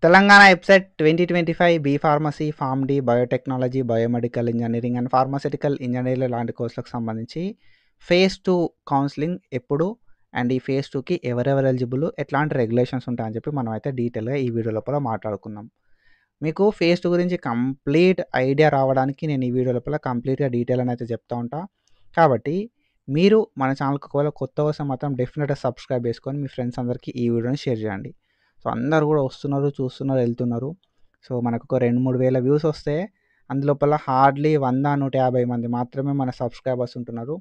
Telangana website 2025 B pharmacy, pharm D, biotechnology, biomedical engineering and pharmaceutical engineering లాంటి కోర్సులకు సంబంధించి phase 2 counselling ఎప్పుడు and ఈ ఫేజ్ 2కి ఎవరెవరు ఎలిజిబుల్, ఎట్లాంటి రెగ్యులేషన్స్ ఉంటాయని చెప్పి మనం అయితే డీటెయిల్గా ఈ వీడియో లోపల మాట్లాడుకుందాం. మీకు ఫేజ్ 2 గురించి కంప్లీట్ ఐడియా రావడానికి నేను ఈ వీడియో లోపల కంప్లీట్గా డీటెయిల్ అని అయితే చెప్తా ఉంటా. కాబట్టి మీరు మన ఛానల్కి ఒకవేళ కొత్త వస్తే మాత్రం డెఫినెట్గా సబ్స్క్రైబ్ చేసుకొని మీ ఫ్రెండ్స్ అందరికీ ఈ వీడియోని షేర్ చేయండి. సో అందరూ కూడా వస్తున్నారు, చూస్తున్నారు, వెళ్తున్నారు. సో మనకు ఒక 2-3 వేల వ్యూస్ వస్తే అందులోపల హార్డ్లీ 100-150 మంది మాత్రమే మన సబ్స్క్రైబర్స్ ఉంటున్నారు.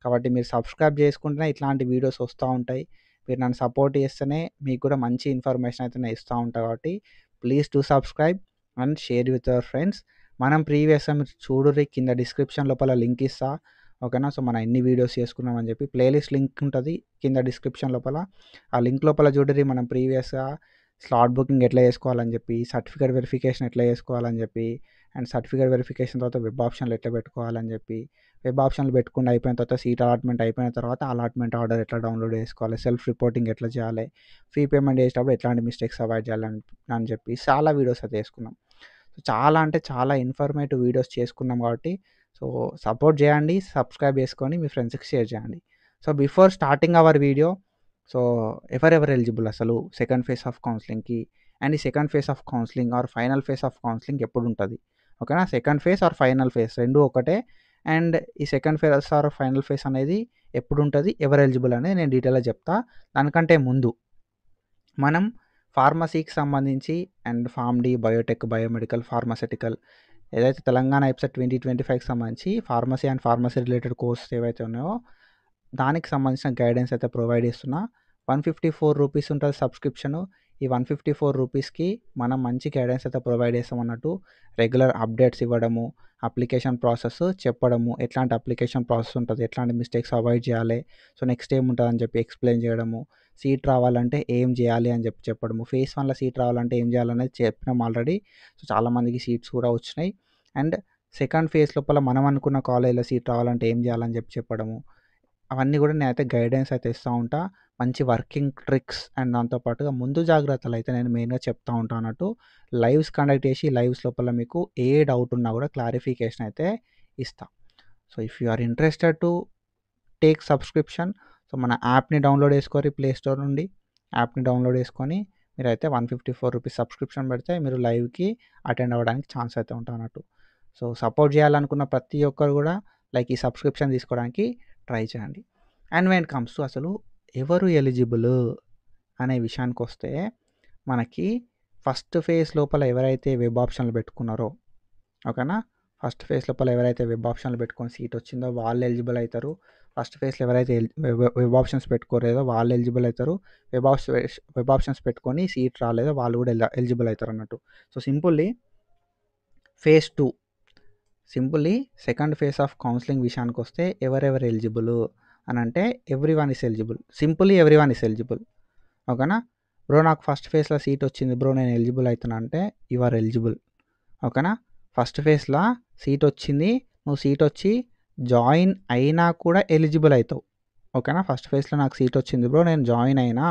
కాబట్టి మీరు సబ్స్క్రైబ్ చేసుకుంటేనే ఇట్లాంటి వీడియోస్ వస్తూ ఉంటాయి. మీరు నన్ను సపోర్ట్ చేస్తేనే మీకు కూడా మంచి ఇన్ఫర్మేషన్ అయితే నేను ఇస్తూ ఉంటాను. కాబట్టి please to subscribe and share with your friends. మనం ప్రీవియస్గా మీరు చూడుర్రి, కింద డిస్క్రిప్షన్ లోపల లింక్ ఇస్తా, ఓకేనా. సో మనం ఎన్ని వీడియోస్ చేసుకున్నామని చెప్పి ప్లేలిస్ట్ లింక్ ఉంటుంది కింద డిస్క్రిప్షన్ లోపల. ఆ లింక్ లోపల చూడరి మనం ప్రీవియస్గా స్లాట్ బుకింగ్ ఎట్లా చేసుకోవాలని చెప్పి, సర్టిఫికేట్ వెరిఫికేషన్ ఎట్లా చేసుకోవాలని చెప్పి, అండ్ సర్టిఫికేట్ వెరిఫికేషన్ తర్వాత వెబ్ ఆప్షన్లు ఎట్లా పెట్టుకోవాలని చెప్పి, వెబ్ ఆప్షన్లు పెట్టుకుని అయిపోయిన తర్వాత సీట్ అలాట్మెంట్ అయిపోయిన తర్వాత అలాట్మెంట్ ఆర్డర్ ఎట్లా డౌన్లోడ్ చేసుకోవాలి, సెల్ఫ్ రిపోర్టింగ్ ఎట్లా చేయాలి, ఫీ పేమెంట్ చేసేటప్పుడు ఎట్లాంటి మిస్టేక్స్ అవాయిడ్ చేయాలని అని చెప్పి చాలా వీడియోస్ అయితే వేసుకున్నాం. సో చాలా అంటే చాలా ఇన్ఫర్మేటివ్ వీడియోస్ చేసుకున్నాం. కాబట్టి సో సపోర్ట్ చేయండి, సబ్స్క్రైబ్ చేసుకొని మీ ఫ్రెండ్స్కి షేర్ చేయండి. So before starting our video, so ఎవరెవరు ఎలిజిబుల్ అసలు సెకండ్ ఫేజ్ ఆఫ్ కౌన్సిలింగ్కి, అండ్ ఈ second phase of counselling or final phase of counselling ఎప్పుడు ఉంటుంది, ఓకేనా. Second phase or final phase రెండు ఒకటే. అండ్ ఈ second phase or final phase అనేది ఎప్పుడు ఉంటుంది, ఎవరు ఎలిజిబుల్ అనేది నేను డీటెయిల్గా చెప్తా. దానికంటే ముందు మనం ఫార్మసీకి సంబంధించి and pharm D, biotech, biomedical, pharmaceutical ఏదైతే తెలంగాణ వెబ్సైట్ 2025కి సంబంధించి pharmacy and pharmacy related courses ఏవైతే ఉన్నాయో దానికి సంబంధించిన గైడెన్స్ అయితే ప్రొవైడ్ చేస్తున్నా. 154 రూపీస్ ఉంటుంది సబ్స్క్రిప్షను. ఈ 154 రూపీస్కి మనం మంచి గైడెన్స్ అయితే ప్రొవైడ్ చేస్తామన్నట్టు. రెగ్యులర్ అప్డేట్స్ ఇవ్వడము, అప్లికేషన్ ప్రాసెస్ చెప్పడము, ఎట్లాంటి అప్లికేషన్ ప్రాసెస్ ఉంటుంది, ఎట్లాంటి మిస్టేక్స్ అవాయిడ్ చేయాలి, సో నెక్స్ట్ ఏముంటుందని చెప్పి ఎక్స్ప్లెయిన్ చేయడము, సీట్ రావాలంటే ఏం చేయాలి అని చెప్పి చెప్పడము, ఫేజ్ 1లో సీట్ రావాలంటే ఏం చేయాలనేది చెప్పినాం ఆల్రెడీ. సో చాలామందికి సీట్స్ కూడా వచ్చినాయి. అండ్ సెకండ్ ఫేజ్ లోపల మనం అనుకున్న కాలేజీలో సీట్ రావాలంటే ఏం చేయాలని చెప్పి చెప్పడము, అవన్నీ కూడా నేనైతే గైడెన్స్ అయితే ఇస్తూ ఉంటా. మంచి వర్కింగ్ ట్రిక్స్ అండ్ దాంతోపాటుగా ముందు జాగ్రత్తలు అయితే నేను మెయిన్గా చెప్తా ఉంటాను అన్నట్టు. లైవ్స్ కండక్ట్ చేసి లైవ్స్ లోపల మీకు ఏ డౌట్ ఉన్నా కూడా క్లారిఫికేషన్ అయితే ఇస్తా. So if you are interested to take subscription, so మన యాప్ని డౌన్లోడ్ చేసుకోరి ప్లే స్టోర్ నుండి. యాప్ని డౌన్లోడ్ చేసుకొని మీరైతే 154 రూపీస్ సబ్స్క్రిప్షన్ పెడితే మీరు లైవ్కి అటెండ్ అవ్వడానికి ఛాన్స్ అయితే ఉంటుంది అన్నట్టు. సో సపోర్ట్ చేయాలనుకున్న ప్రతి ఒక్కరు కూడా లైక్ ఈ సబ్స్క్రిప్షన్ తీసుకోవడానికి ట్రై చేయండి. And when it comes to అసలు ఎవరు ఎలిజిబుల్ అనే విషయానికి వస్తే, మనకి ఫస్ట్ ఫేజ్ లోపల ఎవరైతే వెబ్ ఆప్షన్లు పెట్టుకున్నారో, ఓకేనా, ఫస్ట్ ఫేజ్ లోపల ఎవరైతే వెబ్ ఆప్షన్లు పెట్టుకొని సీట్ వచ్చిందో వాళ్ళు ఎలిజిబుల్ అవుతారు. ఫస్ట్ ఫేజ్లో ఎవరైతే వెబ్ ఆప్షన్స్ పెట్టుకోలేదో వాళ్ళు ఎలిజిబుల్ అవుతారు. వెబ్ ఆప్షన్స్ పెట్టుకొని సీట్ రాలేదో వాళ్ళు కూడా ఎలిజిబుల్ అవుతారు అన్నట్టు. So phase 2 simply second phase of counselling విషయానికి వస్తే ఎవరెవరు ఎలిజిబుల్ అని అంటే every one is eligible. Simply every one is eligible, ఓకేనా. బ్రో నాకు ఫస్ట్ ఫేజ్లో సీట్ వచ్చింది బ్రో, నేను ఎలిజిబుల్ అవుతున్నా అంటే యు ఆర్ ఎలిజిబుల్, ఓకేనా. ఫస్ట్ ఫేజ్లో సీట్ వచ్చింది, నువ్వు సీట్ వచ్చి జాయిన్ అయినా కూడా ఎలిజిబుల్ అవుతావు, ఓకేనా. ఫస్ట్ ఫేజ్లో నాకు సీట్ వచ్చింది బ్రో, నేను జాయిన్ అయినా,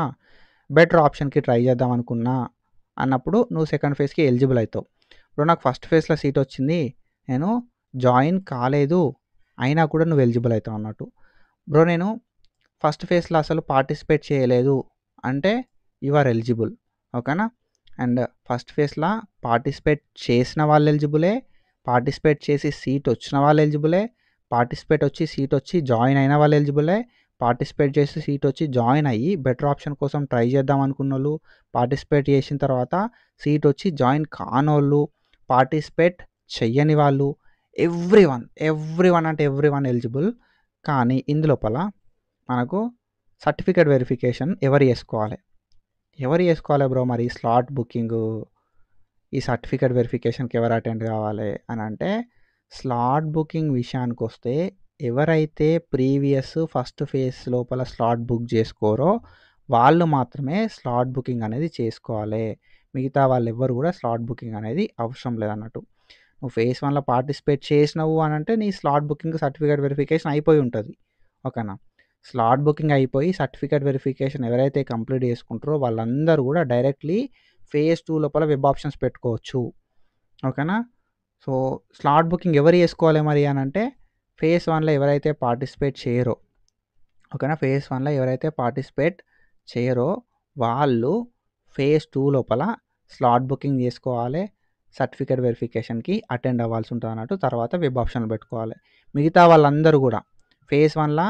బెటర్ ఆప్షన్కి ట్రై చేద్దాం అనుకున్నా అన్నప్పుడు నువ్వు సెకండ్ ఫేజ్కి ఎలిజిబుల్ అవుతావు. బ్రో నాకు ఫస్ట్ ఫేజ్లో సీట్ వచ్చింది, నేను జాయిన్ కాలేదు, అయినా కూడా నువ్వు ఎలిజిబుల్ అవుతావు అన్నట్టు. బ్రో నేను ఫస్ట్ ఫేజ్లో అసలు పార్టిసిపేట్ చేయలేదు అంటే యు ఆర్ ఎలిజిబుల్, ఓకేనా. అండ్ ఫస్ట్ ఫేజ్లో పార్టిసిపేట్ చేసిన వాళ్ళు ఎలిజిబులే, పార్టిసిపేట్ చేసి సీట్ వచ్చిన వాళ్ళు ఎలిజిబులే, పార్టిసిపేట్ వచ్చి సీట్ వచ్చి జాయిన్ అయిన వాళ్ళు ఎలిజిబులే, పార్టిసిపేట్ చేసి సీట్ వచ్చి జాయిన్ అయ్యి బెటర్ ఆప్షన్ కోసం ట్రై చేద్దాం అనుకున్న వాళ్ళు, పార్టిసిపేట్ చేసిన తర్వాత సీట్ వచ్చి జాయిన్ కానోళ్ళు, పార్టిసిపేట్ చెయ్యని వాళ్ళు, ఎవ్రీ వన్ అంటే ఎవ్రీ వన్ ఎలిజిబుల్. కానీ ఇందులోపల మనకు సర్టిఫికేట్ వెరిఫికేషన్ ఎవరు చేసుకోవాలి బ్రో, మరి స్లాట్ బుకింగ్, ఈ సర్టిఫికేట్ వెరిఫికేషన్కి ఎవరు అటెండ్ కావాలి అని అంటే, స్లాట్ బుకింగ్ విషయానికి వస్తే ఎవరైతే ప్రీవియస్ ఫస్ట్ ఫేజ్ లోపల స్లాట్ బుక్ చేసుకోరో వాళ్ళు మాత్రమే స్లాట్ బుకింగ్ అనేది చేసుకోవాలి. మిగతా వాళ్ళు ఎవ్వరు కూడా స్లాట్ బుకింగ్ అనేది అవసరం లేదన్నట్టు. నువ్వు ఫేజ్ 1లో పార్టిసిపేట్ చేసినావు అని అంటే నీ స్లాట్ బుకింగ్ సర్టిఫికేట్ వెరిఫికేషన్ అయిపోయి ఉంటుంది, ఓకేనా. స్లాట్ బుకింగ్ అయిపోయి సర్టిఫికేట్ వెరిఫికేషన్ ఎవరైతే కంప్లీట్ చేసుకుంటారో వాళ్ళందరూ కూడా డైరెక్ట్లీ ఫేజ్ 2 లోపల వెబ్ ఆప్షన్స్ పెట్టుకోవచ్చు. ఓకేనా. సో స్లాట్ బుకింగ్ ఎవరు చేసుకోవాలి మరి అని అంటే ఫేజ్ 1లో ఎవరైతే పార్టిసిపేట్ చేయరో, ఓకేనా, ఫేజ్ 1లో ఎవరైతే పార్టిసిపేట్ చేయరో వాళ్ళు ఫేజ్ 2 లోపల స్లాట్ బుకింగ్ చేసుకోవాలి, సర్టిఫికేట్ వెరిఫికేషన్కి అటెండ్ అవ్వాల్సి ఉంటుంది అన్నట్టు. తర్వాత వెబ్ ఆప్షన్లు పెట్టుకోవాలి. మిగతా వాళ్ళందరూ కూడా ఫేజ్ 1లో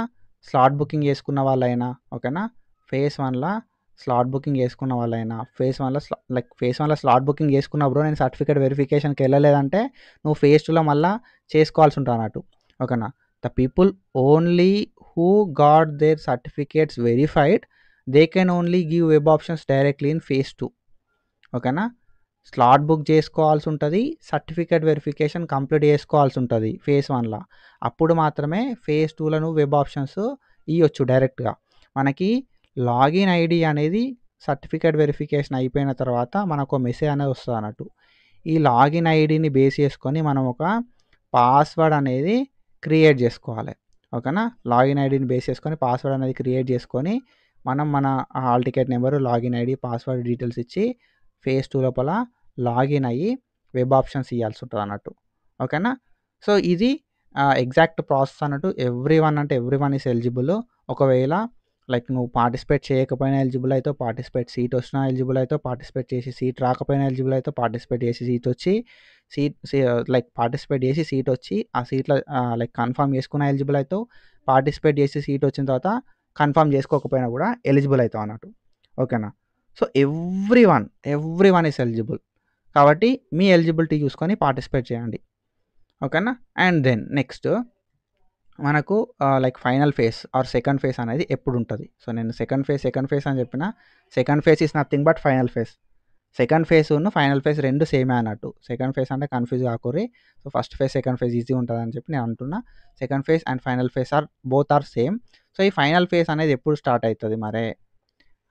స్లాట్ బుకింగ్ చేసుకున్న వాళ్ళైనా, ఓకేనా, ఫేజ్ 1లో స్లాట్ బుకింగ్ చేసుకున్న వాళ్ళైనా, ఫేజ్ 1లో స్లాట్ బుకింగ్ చేసుకున్న బ్రో నేను సర్టిఫికేట్ వెరిఫికేషన్కి వెళ్ళలేదంటే నువ్వు ఫేజ్ 2లో మళ్ళీ చేసుకోవాల్సి ఉంటుంది అన్నట్టు. ఓకేనా. The people only who got their certificates verified, they can only give web options directly in phase 2. ఓకేనా. స్లాట్ బుక్ చేసుకోవాల్సి ఉంటుంది, సర్టిఫికేట్ వెరిఫికేషన్ కంప్లీట్ చేసుకోవాల్సి ఉంటుంది ఫేజ్ 1లో. అప్పుడు మాత్రమే ఫేజ్ 2లో నువ్వు వెబ్ ఆప్షన్స్ ఇవ్వచ్చు డైరెక్ట్గా. మనకి లాగిన్ ఐడి అనేది సర్టిఫికేట్ వెరిఫికేషన్ అయిపోయిన తర్వాత మనకు మెసేజ్ అనేది వస్తుంది అన్నట్టు. ఈ లాగిన్ ఐడిని బేస్ చేసుకొని మనం ఒక పాస్వర్డ్ అనేది క్రియేట్ చేసుకోవాలి. ఓకేనా. లాగిన్ ఐడిని బేస్ చేసుకొని పాస్వర్డ్ అనేది క్రియేట్ చేసుకొని మనం మన hall ticket number, login ID, password details ఇచ్చి ఫేజ్ 2 లోపల లాగిన్ అయ్యి వెబ్ ఆప్షన్స్ ఇవ్వాల్సి ఉంటుంది అన్నట్టు. ఓకేనా. సో ఇది ఎగ్జాక్ట్ ప్రాసెస్ అన్నట్టు. Every one is eligible. ఒకవేళ లైక్ నువ్వు పార్టిసిపేట్ చేయకపోయినా ఎలిజిబుల్ అవుతావు, పార్టిసిపేట్ సీట్ వచ్చినా ఎలిజిబుల్ అవుతావు, పార్టిసిపేట్ చేసి సీట్ రాకపోయినా ఎలిజిబుల్ అవుతావు, పార్టిసిపేట్ చేసి సీట్ వచ్చి పార్టిసిపేట్ చేసి సీట్ వచ్చి ఆ సీట్లో కన్ఫర్మ్ చేసుకున్న ఎలిజిబుల్ అవుతావు, పార్టిసిపేట్ చేసి సీట్ వచ్చిన తర్వాత కన్ఫర్మ్ చేసుకోకపోయినా కూడా ఎలిజిబుల్ అవుతావు అన్నట్టు. ఓకేనా. So every one is eligible. కాబట్టి మీ ఎలిజిబిలిటీ చూసుకొని పార్టిసిపేట్ చేయండి. ఓకేనా. అండ్ దెన్ నెక్స్ట్ మనకు final phase or second phase అనేది ఎప్పుడు ఉంటుంది. సో నేను సెకండ్ ఫేజ్ అని చెప్పిన. Second phase is nothing but final phase. Second phase final phase రెండు సేమే అన్నట్టు. సెకండ్ ఫేజ్ అంటే కన్ఫ్యూజ్ కాకూరి. So first phase second phase easy ఉంటుంది అని చెప్పి నేను అంటున్నా. Second phase and final phase both are same. So ఈ ఫైనల్ ఫేజ్ అనేది ఎప్పుడు స్టార్ట్ అవుతుంది మరే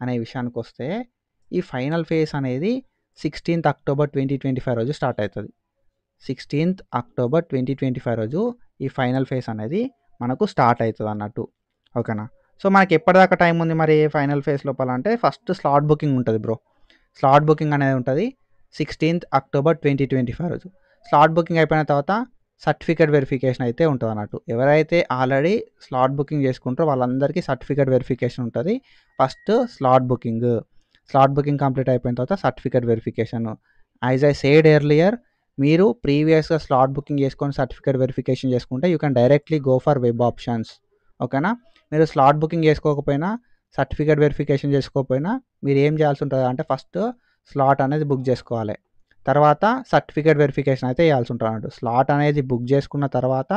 అనే విషయానికి వస్తే, ఈ ఫైనల్ ఫేజ్ అనేది 16th October 2025 రోజు స్టార్ట్ అవుతుంది. 16th October 2025 రోజు ఈ ఫైనల్ ఫేజ్ అనేది మనకు స్టార్ట్ అవుతుంది అన్నట్టు. ఓకేనా. సో మనకి ఎప్పటిదాకా టైం ఉంది మరి ఫైనల్ ఫేజ్ లోపల అంటే ఫస్ట్ స్లాట్ బుకింగ్ ఉంటుంది బ్రో. స్లాట్ బుకింగ్ అనేది ఉంటుంది 16th October 2025 రోజు. స్లాట్ బుకింగ్ అయిపోయిన తర్వాత సర్టిఫికేట్ వెరిఫికేషన్ అయితే ఉంటుంది అన్నట్టు. ఎవరైతే ఆల్రెడీ స్లాట్ బుకింగ్ చేసుకుంటారో వాళ్ళందరికీ సర్టిఫికేట్ వెరిఫికేషన్ ఉంటుంది. ఫస్ట్ స్లాట్ బుకింగ్ కంప్లీట్ అయిపోయిన తర్వాత certificate verification. As I said earlier, మీరు ప్రీవియస్గా స్లాట్ బుకింగ్ చేసుకొని సర్టిఫికేట్ వెరిఫికేషన్ చేసుకుంటే you can directly go for web options. ఓకేనా. మీరు స్లాట్ బుకింగ్ చేసుకోకపోయినా, సర్టిఫికేట్ వెరిఫికేషన్ చేసుకోకపోయినా మీరు ఏం చేయాల్సి ఉంటుంది అంటే ఫస్ట్ స్లాట్ అనేది బుక్ చేసుకోవాలి, తర్వాత సర్టిఫికేట్ వెరిఫికేషన్ అయితే చేయాల్సి ఉంటుంది అన్నట్టు. స్లాట్ అనేది బుక్ చేసుకున్న తర్వాత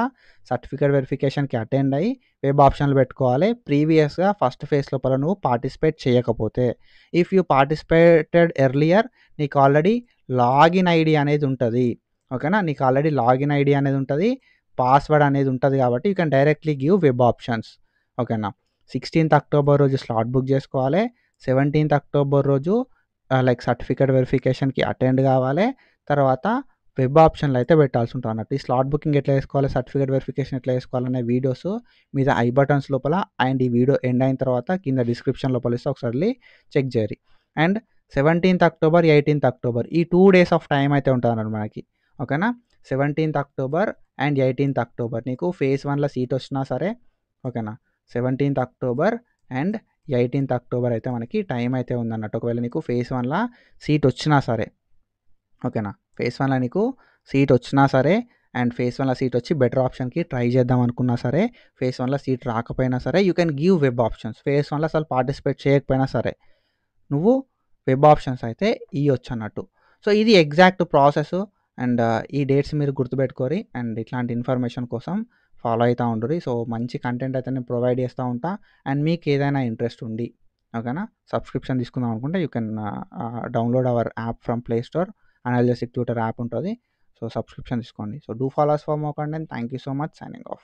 సర్టిఫికేట్ వెరిఫికేషన్కి అటెండ్ అయ్యి వెబ్ ఆప్షన్లు పెట్టుకోవాలి. ప్రీవియస్గా ఫస్ట్ ఫేజ్ లోపల నువ్వు పార్టిసిపేట్ చేయకపోతే. ఇఫ్ యూ పార్టిసిపేటెడ్ ఎర్లియర్, నీకు ఆల్రెడీ లాగిన్ ఐడి అనేది ఉంటుంది. ఓకేనా. నీకు ఆల్రెడీ లాగిన్ ఐడి అనేది ఉంటుంది, పాస్వర్డ్ అనేది ఉంటుంది. కాబట్టి you can directly give web options. ఓకేనా. 16th October రోజు స్లాట్ బుక్ చేసుకోవాలి. 17th October రోజు సర్టిఫికేట్ వెరిఫికేషన్కి అటెండ్ కావాలి. తర్వాత వెబ్ ఆప్షన్లు అయితే పెట్టాల్సి ఉంటుంది అన్నట్టు. ఈ స్లాట్ బుకింగ్ ఎట్లా వేసుకోవాలి, సర్టిఫికేట్ వెరిఫికేషన్ ఎట్లా వేసుకోవాలనే వీడియోస్ మీద ఐ బటన్స్ లోపల అండ్ ఈ వీడియో ఎండ్ అయిన తర్వాత కింద డిస్క్రిప్షన్ లోపల ఇస్తే ఒకసారి చెక్ చేయరు. And 17th October, 18th October ఈ 2 days ఆఫ్ టైం అయితే ఉంటుంది అన్నమాట మనకి. ఓకేనా. 17th October and 18th October నీకు ఫేజ్ 1లో సీట్ వచ్చినా సరే, ఓకేనా, 17th October and 18th October అయితే మనకి టైం అయితే ఉందన్నట్టు. ఒకవేళ నీకు ఫేజ్ 1లో సీట్ వచ్చినా సరే, ఓకేనా, ఫేజ్ 1లో నీకు సీట్ వచ్చినా సరే అండ్ ఫేజ్ 1లో సీట్ వచ్చి బెటర్ ఆప్షన్కి ట్రై చేద్దాం అనుకున్నా సరే, ఫేజ్ 1లో సీట్ రాకపోయినా సరే you can give web options. Phase 1లో అసలు పార్టిసిపేట్ చేయకపోయినా సరే నువ్వు వెబ్ ఆప్షన్స్ అయితే ఇవ్వచ్చు అన్నట్టు. సో ఇది ఎగ్జాక్ట్ ప్రాసెస్. అండ్ ఈ డేట్స్ మీరు గుర్తుపెట్టుకోరి అండ్ ఇట్లాంటి ఇన్ఫర్మేషన్ కోసం ఫాలో అవుతూ ఉండరు. సో మంచి కంటెంట్ అయితే నేను ప్రొవైడ్ చేస్తూ ఉంటా. అండ్ మీకు ఏదైనా ఇంట్రెస్ట్ ఉండి, ఓకేనా, సబ్స్క్రిప్షన్ తీసుకుందాం అనుకుంటే you can download hour app from play store. Analytics tutor app ఉంటుంది. సో సబ్స్క్రిప్షన్ తీసుకోండి. So do follow us for more content. Thank you so much. Signing off.